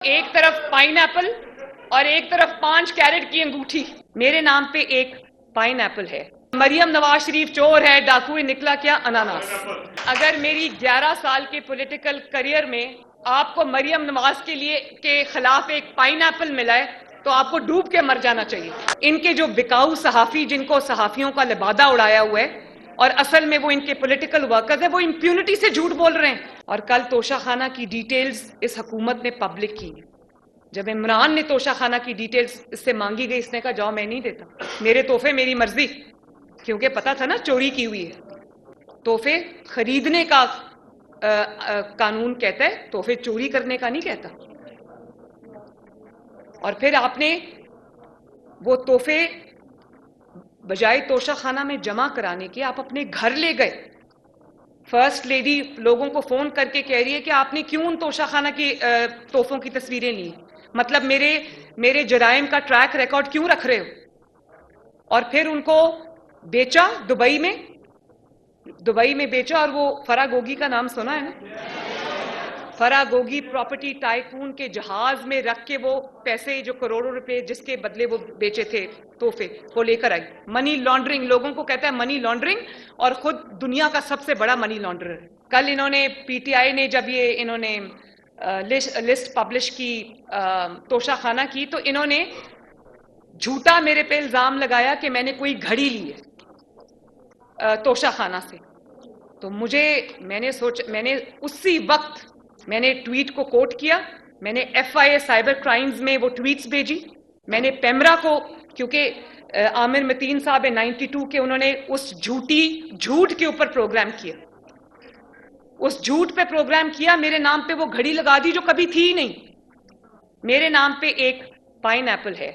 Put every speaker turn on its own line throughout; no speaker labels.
ایک طرف pine apple اور ایک طرف 5 کیرٹ کی انگوٹھی، میرے نام پہ ایک پائن ایپل ہے۔ مریم نواز شریف چور ہے، ڈاکو ہے، نکلا کیا اناناس۔ اگر میری 11 سال کے پولیٹیکل کریئر میں آپ کو مریم نواز کے خلاف ایک پائن ایپل ملا ہے تو آپ کو ڈوب کے مر جانا چاہیے۔ ان کے جو بکاؤ صحافی جن کو صحافیوں کا لبادہ اڑایا ہوا ہے اور اصل میں وہ ان کے پولیٹیکل ورکرز ہیں، وہ امپیونٹی سے جھوٹ بول رہے ہیں۔ اور کل توشہ خانہ کی ڈیٹیلز اس حکومت نے پبلک کی۔ جب عمران نے توشہ خانہ کی ڈیٹیلز اس سے مانگی گئی، اس نے کہا جاؤ میں نہیں دیتا، میرے تحفے میری مرضی، کیونکہ پتا تھا نا چوری کی ہوئی ہے۔ تحفے خریدنے کا قانون کہتا ہے، تحفے چوری کرنے کا نہیں کہتا۔ اور پھر آپ نے وہ تحفے بجائے توشہ خانہ میں جمع کرانے کے آپ اپنے گھر لے گئے۔ فرسٹ لیڈی لوگوں کو فون کر کے کہہ رہی ہے کہ آپ نے کیوں ان توشہ خانہ کی تحفوں کی تصویریں لی، مطلب میرے جرائم کا ٹریک ریکارڈ کیوں رکھ رہے ہو؟ اور پھر ان کو بیچا دبئی میں بیچا، اور وہ فرا گوگی کا نام سنا ہے نا؟ فرا گوگی پراپرٹی ٹائکون کے جہاز میں رکھ کے وہ پیسے جو کروڑوں روپے جس کے بدلے وہ بیچے تھے تحفے، وہ لے کر آئی۔ منی لانڈرنگ لوگوں کو کہتا ہے منی لانڈرنگ، اور خود دنیا کا سب سے بڑا منی لانڈرر ہے۔ کل انہوں نے پی ٹی آئی نے جب انہوں نے لسٹ پبلش کی توشہ خانہ کی، تو انہوں نے جھوٹا میرے پہ الزام لگایا کہ میں نے کوئی گھڑی لی ہے توشہ خانہ سے۔ تو میں نے اسی وقت میں نے ٹویٹ کو کوٹ کیا، میں نے F I A cyber crimes میں وہ ٹویٹس بھیجی، میں نے پیمرا کو، کیونکہ عامر متین صاحب 92 کے انہوں نے اس جھوٹ کے اوپر پروگرام کیا، اس جھوٹ پہ پروگرام کیا، میرے نام پہ وہ گھڑی لگا دی جو کبھی تھی ہی نہیں۔ میرے نام پہ ایک پائن ایپل ہے۔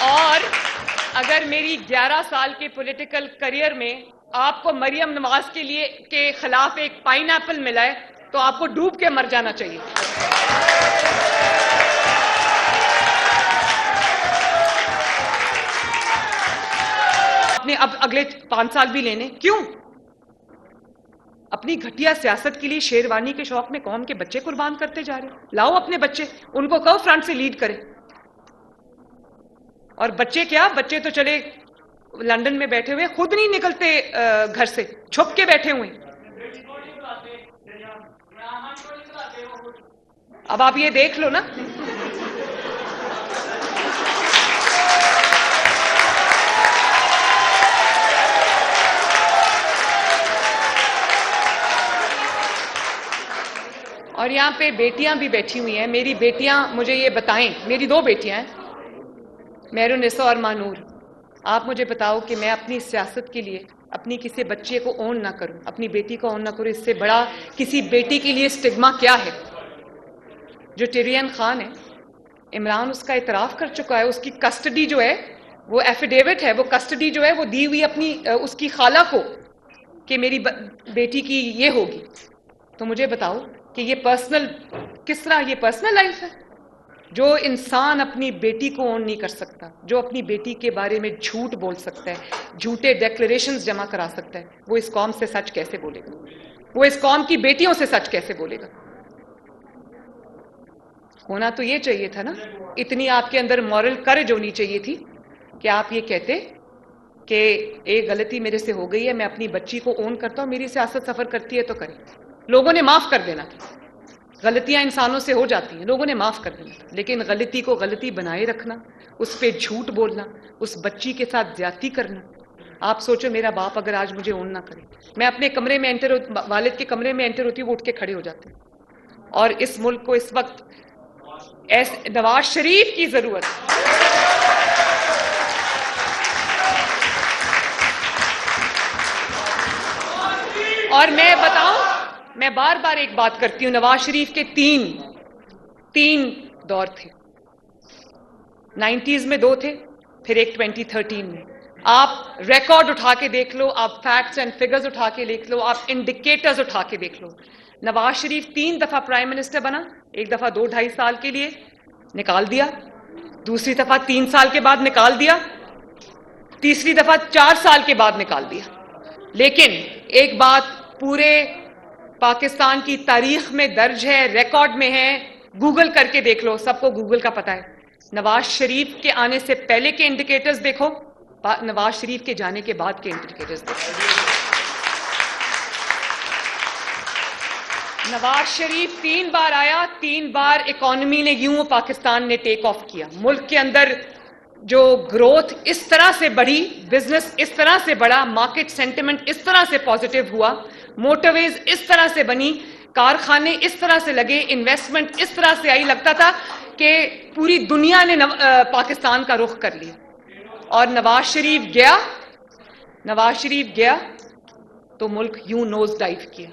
اور اگر میری 11 سال کے پولیٹیکل کریئر میں آپ کو مریم نواز کے خلاف ایک پائن ایپل ملا ہے تو آپ کو ڈوب کے مر جانا چاہیے۔ آپ نے اب اگلے 5 سال بھی لینے کیوں؟ اپنی گھٹیا سیاست کے لیے شیروانی کے شوق میں قوم کے بچے قربان کرتے جا رہے ہیں۔ لاؤ اپنے بچے، ان کو کہو فرنٹ سے لیڈ کریں۔ اور بچے کیا، بچے تو چلے لندن میں بیٹھے ہوئے، خود نہیں نکلتے گھر سے، چھپ کے بیٹھے ہوئے۔ اب آپ یہ دیکھ لو نا۔ اور یہاں پہ بیٹیاں بھی بیٹھی ہوئی ہیں، میری بیٹیاں مجھے یہ بتائیں، میری 2 بیٹیاں ہیں، مہرالنساء اور مانور، آپ مجھے بتاؤ کہ میں اپنی سیاست کے لیے اپنی کسی بچے کو اون نہ کروں، اپنی بیٹی کو اون نہ کروں، اس سے بڑا کسی بیٹی کے لیے سٹگما کیا ہے؟ جو ٹیرین خان ہے، عمران اس کا اعتراف کر چکا ہے، اس کی کسٹڈی جو ہے وہ ایفیڈیوٹ ہے، وہ کسٹڈی جو ہے وہ دی ہوئی اپنی اس کی خالہ کو کہ میری بیٹی کی یہ ہوگی۔ تو مجھے بتاؤ کہ یہ کس طرح یہ پرسنل لائف ہے؟ جو انسان اپنی بیٹی کو اون نہیں کر سکتا، جو اپنی بیٹی کے بارے میں جھوٹ بول سکتا ہے، جھوٹے ڈیکلریشنز جمع کرا سکتا ہے، وہ اس قوم سے سچ کیسے بولے گا؟ وہ اس قوم کی بیٹیوں سے سچ کیسے بولے گا؟ ہونا تو یہ چاہیے تھا نا، اتنی آپ کے اندر مورل کریج ہونی چاہیے تھی کہ آپ یہ کہتے کہ ایک غلطی میرے سے ہو گئی ہے، میں اپنی بچی کو اون کرتا ہوں، میری سیاست سفر کرتی ہے تو کرے۔ لوگوں نے معاف کر دینا تھا، غلطیاں انسانوں سے ہو جاتی ہیں، لوگوں نے معاف کر دینا تھا، لیکن غلطی کو غلطی بنائے رکھنا، اس پہ جھوٹ بولنا، اس بچی کے ساتھ زیادتی کرنا۔ آپ سوچو میرا باپ اگر آج مجھے اون نہ کرے، میں اپنے کمرے میں والد کے کمرے میں انٹر ہوتی ہوں، وہ اٹھ کے کھڑے ہو جاتے ہیں۔ اور اس ملک کو اس وقت نواز شریف کی ضرورت ہے۔ اور میں بتاؤں، میں بار بار ایک بات کرتی ہوں، نواز شریف کے تین دور تھے۔ 90s میں 2 تھے، پھر ایک 2013 میں۔ آپ ریکارڈ اٹھا کے دیکھ لو، آپ فیکٹس اینڈ فگرز اٹھا کے دیکھ لو، آپ انڈیکیٹرز اٹھا کے دیکھ لو۔ نواز شریف 3 دفعہ پرائم منسٹر بنا، ایک دفعہ 2-2.5 سال کے لیے نکال دیا، دوسری دفعہ 3 سال کے بعد نکال دیا، تیسری دفعہ 4 سال کے بعد نکال دیا۔ لیکن ایک بات پورے پاکستان کی تاریخ میں درج ہے, ریکارڈ میں ہے, گوگل کر کے دیکھ لو, سب کو گوگل کا پتہ ہے. نواز شریف کے آنے سے پہلے کے انڈیکیٹرز دیکھو, نواز شریف کے جانے کے بعد کے انڈیکیٹرز دیکھو. نواز شریف 3 بار آیا, 3 بار اکانومی نے یوں پاکستان نے ٹیک آف کیا. ملک کے اندر جو گروتھ اس طرح سے بڑھی, بزنس اس طرح سے بڑھا, مارکیٹ سینٹیمنٹ اس طرح سے پازیٹیو ہوا, موٹر ویز اس طرح سے بنی, کارخانے اس طرح سے لگے, انویسٹمنٹ اس طرح سے آئی, لگتا تھا کہ پوری دنیا نے پاکستان کا رخ کر لیا. اور نواز شریف گیا تو ملک یوں نوز ڈائیو کیا.